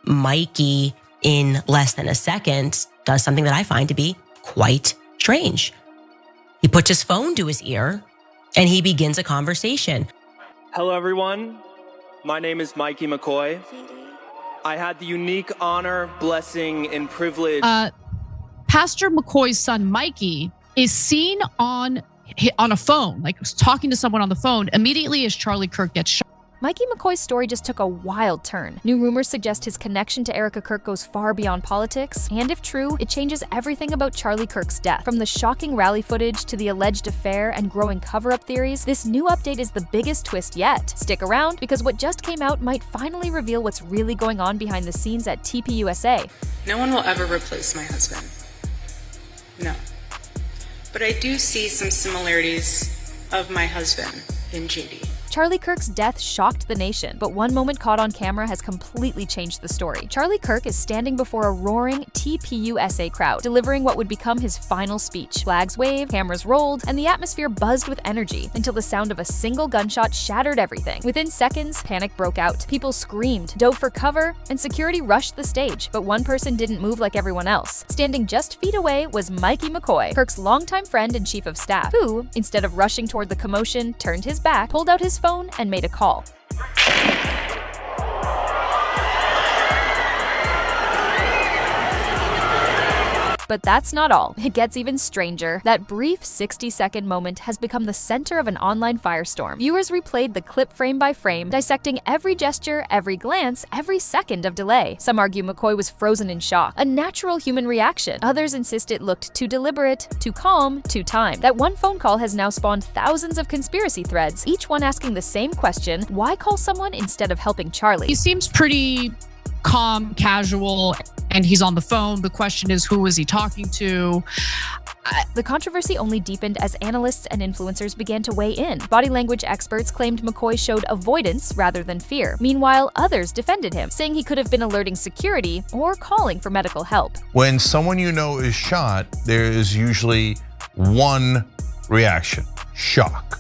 Mikey, in less than a second, does something that I find to be quite strange. He puts his phone to his ear and he begins a conversation. Hello, everyone. My name is Mikey McCoy. I had the unique honor, blessing, and privilege. Pastor McCoy's son, Mikey, is seen on a phone, like talking to someone on the phone immediately as Charlie Kirk gets shot. Mikey McCoy's story just took a wild turn. New rumors suggest his connection to Erika Kirk goes far beyond politics, and if true, it changes everything about Charlie Kirk's death. From the shocking rally footage to the alleged affair and growing cover-up theories, this new update is the biggest twist yet. Stick around, because what just came out might finally reveal what's really going on behind the scenes at TPUSA. No one will ever replace my husband. No. But I do see some similarities of my husband in JD. Charlie Kirk's death shocked the nation, but one moment caught on camera has completely changed the story. Charlie Kirk is standing before a roaring TPUSA crowd, delivering what would become his final speech. Flags waved, cameras rolled, and the atmosphere buzzed with energy until the sound of a single gunshot shattered everything. Within seconds, panic broke out. People screamed, dove for cover, and security rushed the stage, but one person didn't move like everyone else. Standing just feet away was Mikey McCoy, Kirk's longtime friend and chief of staff, who, instead of rushing toward the commotion, turned his back, pulled out his phone, and made a call. But that's not all. It gets even stranger. That brief 60-second moment has become the center of an online firestorm. Viewers replayed the clip frame by frame, dissecting every gesture, every glance, every second of delay. Some argue McCoy was frozen in shock, a natural human reaction. Others insist it looked too deliberate, too calm, too timed. That one phone call has now spawned thousands of conspiracy threads, each one asking the same question: why call someone instead of helping Charlie? He seems pretty calm, casual, and he's on the phone. The question is, who is he talking to? The controversy only deepened as analysts and influencers began to weigh in. Body language experts claimed McCoy showed avoidance rather than fear. Meanwhile, others defended him, saying he could have been alerting security or calling for medical help. When someone you know is shot, there is usually one reaction: shock.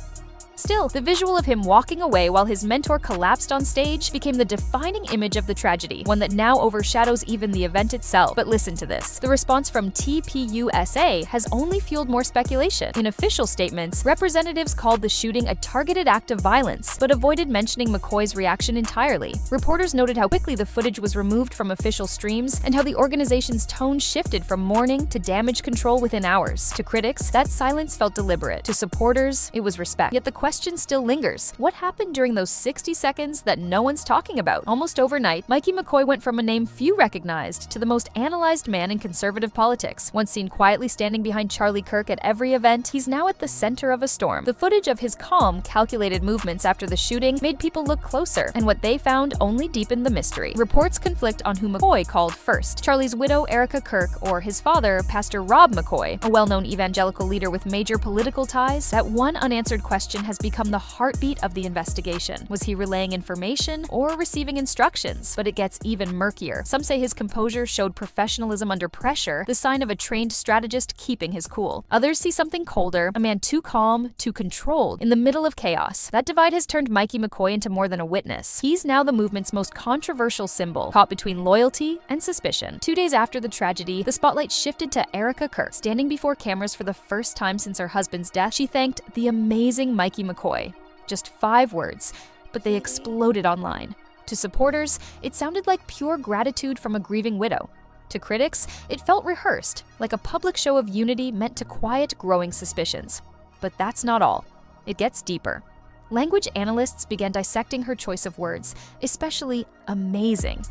Still, the visual of him walking away while his mentor collapsed on stage became the defining image of the tragedy, one that now overshadows even the event itself. But listen to this. The response from TPUSA has only fueled more speculation. In official statements, representatives called the shooting a targeted act of violence, but avoided mentioning McCoy's reaction entirely. Reporters noted how quickly the footage was removed from official streams and how the organization's tone shifted from mourning to damage control within hours. To critics, that silence felt deliberate. To supporters, it was respect. Yet the question still lingers. What happened during those 60 seconds that no one's talking about? Almost overnight, Mikey McCoy went from a name few recognized to the most analyzed man in conservative politics. Once seen quietly standing behind Charlie Kirk at every event, he's now at the center of a storm. The footage of his calm, calculated movements after the shooting made people look closer, and what they found only deepened the mystery. Reports conflict on who McCoy called first: Charlie's widow, Erika Kirk, or his father, Pastor Rob McCoy, a well-known evangelical leader with major political ties. That one unanswered question has become the heartbeat of the investigation. Was he relaying information or receiving instructions? But it gets even murkier. Some say his composure showed professionalism under pressure, the sign of a trained strategist keeping his cool. Others see something colder, a man too calm, too controlled, in the middle of chaos. That divide has turned Mikey McCoy into more than a witness. He's now the movement's most controversial symbol, caught between loyalty and suspicion. 2 days after the tragedy, the spotlight shifted to Erika Kirk. Standing before cameras for the first time since her husband's death, she thanked the amazing Mikey McCoy. Just 5 words, but they exploded online. To supporters, it sounded like pure gratitude from a grieving widow. To critics, it felt rehearsed, like a public show of unity meant to quiet growing suspicions. But that's not all. It gets deeper. Language analysts began dissecting her choice of words, especially amazing.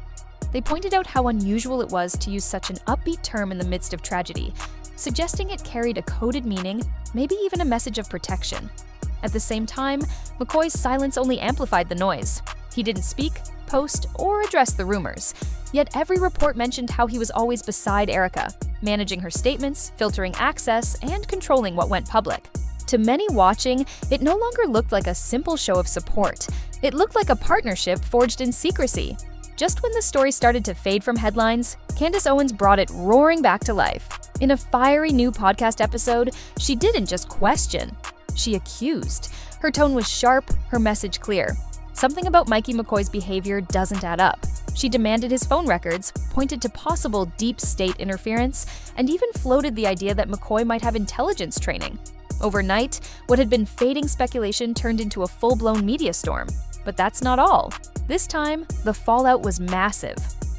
They pointed out how unusual it was to use such an upbeat term in the midst of tragedy, suggesting it carried a coded meaning, maybe even a message of protection. At the same time, McCoy's silence only amplified the noise. He didn't speak, post, or address the rumors. Yet every report mentioned how he was always beside Erika, managing her statements, filtering access, and controlling what went public. To many watching, it no longer looked like a simple show of support. It looked like a partnership forged in secrecy. Just when the story started to fade from headlines, Candace Owens brought it roaring back to life. In a fiery new podcast episode, she didn't just question. She accused. Her tone was sharp, her message clear. Something about Mikey McCoy's behavior doesn't add up. She demanded his phone records, pointed to possible deep state interference, and even floated the idea that McCoy might have intelligence training. Overnight, what had been fading speculation turned into a full-blown media storm. But that's not all. This time, the fallout was massive.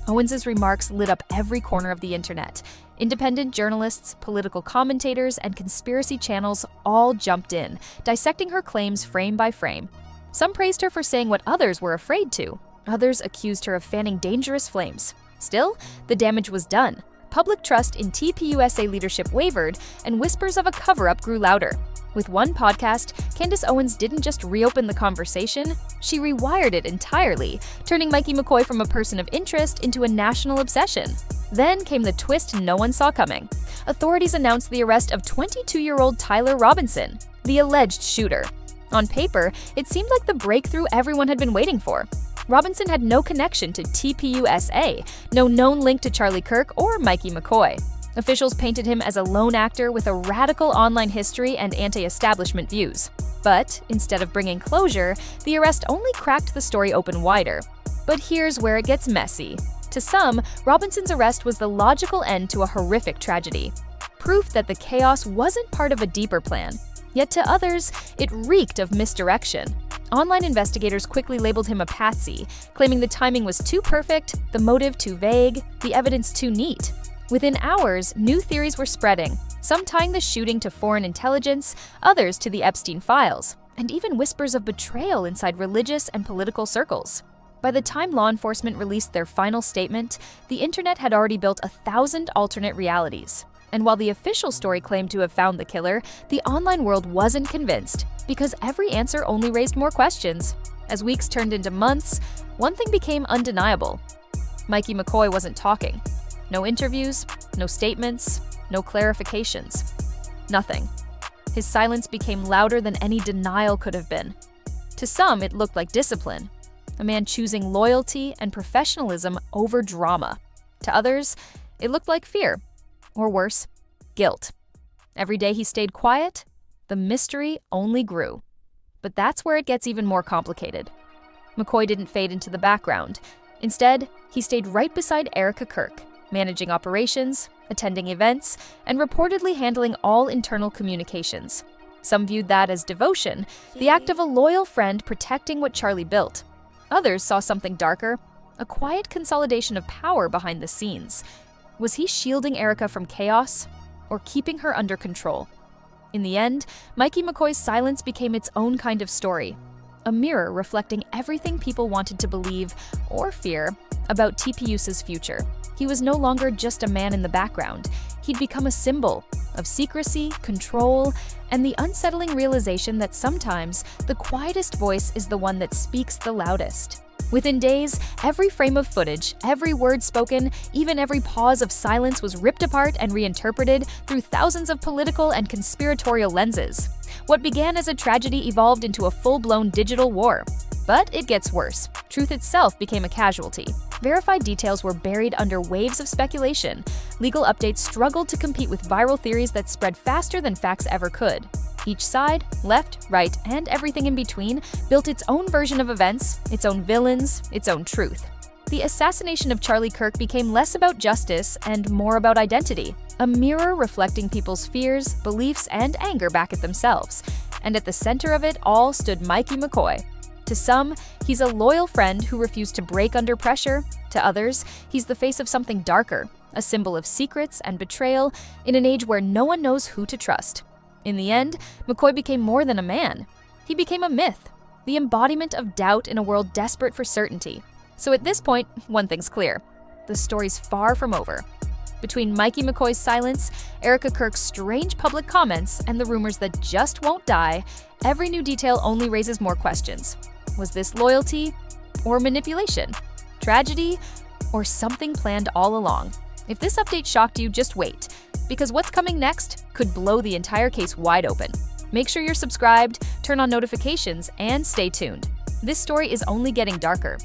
Owens' remarks lit up every corner of the internet. Independent journalists, political commentators, and conspiracy channels all jumped in, dissecting her claims frame by frame. Some praised her for saying what others were afraid to. Others accused her of fanning dangerous flames. Still, the damage was done. Public trust in TPUSA leadership wavered, and whispers of a cover-up grew louder. With one podcast, Candace Owens didn't just reopen the conversation, she rewired it entirely, turning Mikey McCoy from a person of interest into a national obsession. Then came the twist no one saw coming. Authorities announced the arrest of 22-year-old Tyler Robinson, the alleged shooter. On paper, it seemed like the breakthrough everyone had been waiting for. Robinson had no connection to TPUSA, no known link to Charlie Kirk or Mikey McCoy. Officials painted him as a lone actor with a radical online history and anti-establishment views. But instead of bringing closure, the arrest only cracked the story open wider. But here's where it gets messy. To some, Robinson's arrest was the logical end to a horrific tragedy. Proof that the chaos wasn't part of a deeper plan. Yet to others, it reeked of misdirection. Online investigators quickly labeled him a patsy, claiming the timing was too perfect, the motive too vague, the evidence too neat. Within hours, new theories were spreading, some tying the shooting to foreign intelligence, others to the Epstein files, and even whispers of betrayal inside religious and political circles. By the time law enforcement released their final statement, the internet had already built 1,000 alternate realities. And while the official story claimed to have found the killer, the online world wasn't convinced, because every answer only raised more questions. As weeks turned into months, one thing became undeniable. Mikey McCoy wasn't talking. No interviews, no statements, no clarifications. Nothing. His silence became louder than any denial could have been. To some, it looked like discipline, a man choosing loyalty and professionalism over drama. To others, it looked like fear. Or worse, guilt. Every day he stayed quiet, the mystery only grew. But that's where it gets even more complicated. McCoy didn't fade into the background. Instead, he stayed right beside Erika Kirk, managing operations, attending events, and reportedly handling all internal communications. Some viewed that as devotion, the act of a loyal friend protecting what Charlie built. Others saw something darker, a quiet consolidation of power behind the scenes. Was he shielding Erika from chaos, or keeping her under control? In the end, Mikey McCoy's silence became its own kind of story, a mirror reflecting everything people wanted to believe, or fear, about TPUSA's future. He was no longer just a man in the background. He'd become a symbol of secrecy, control, and the unsettling realization that sometimes the quietest voice is the one that speaks the loudest. Within days, every frame of footage, every word spoken, even every pause of silence was ripped apart and reinterpreted through thousands of political and conspiratorial lenses. What began as a tragedy evolved into a full-blown digital war. But it gets worse. Truth itself became a casualty. Verified details were buried under waves of speculation. Legal updates struggled to compete with viral theories that spread faster than facts ever could. Each side, left, right, and everything in between, built its own version of events, its own villains, its own truth. The assassination of Charlie Kirk became less about justice and more about identity, a mirror reflecting people's fears, beliefs, and anger back at themselves. And at the center of it all stood Mikey McCoy. To some, he's a loyal friend who refused to break under pressure. To others, he's the face of something darker, a symbol of secrets and betrayal in an age where no one knows who to trust. In the end, McCoy became more than a man. He became a myth, the embodiment of doubt in a world desperate for certainty. So at this point, one thing's clear. The story's far from over. Between Mikey McCoy's silence, Erika Kirk's strange public comments, and the rumors that just won't die, every new detail only raises more questions. Was this loyalty or manipulation? Tragedy or something planned all along? If this update shocked you, just wait, because what's coming next could blow the entire case wide open. Make sure you're subscribed, turn on notifications, and stay tuned. This story is only getting darker.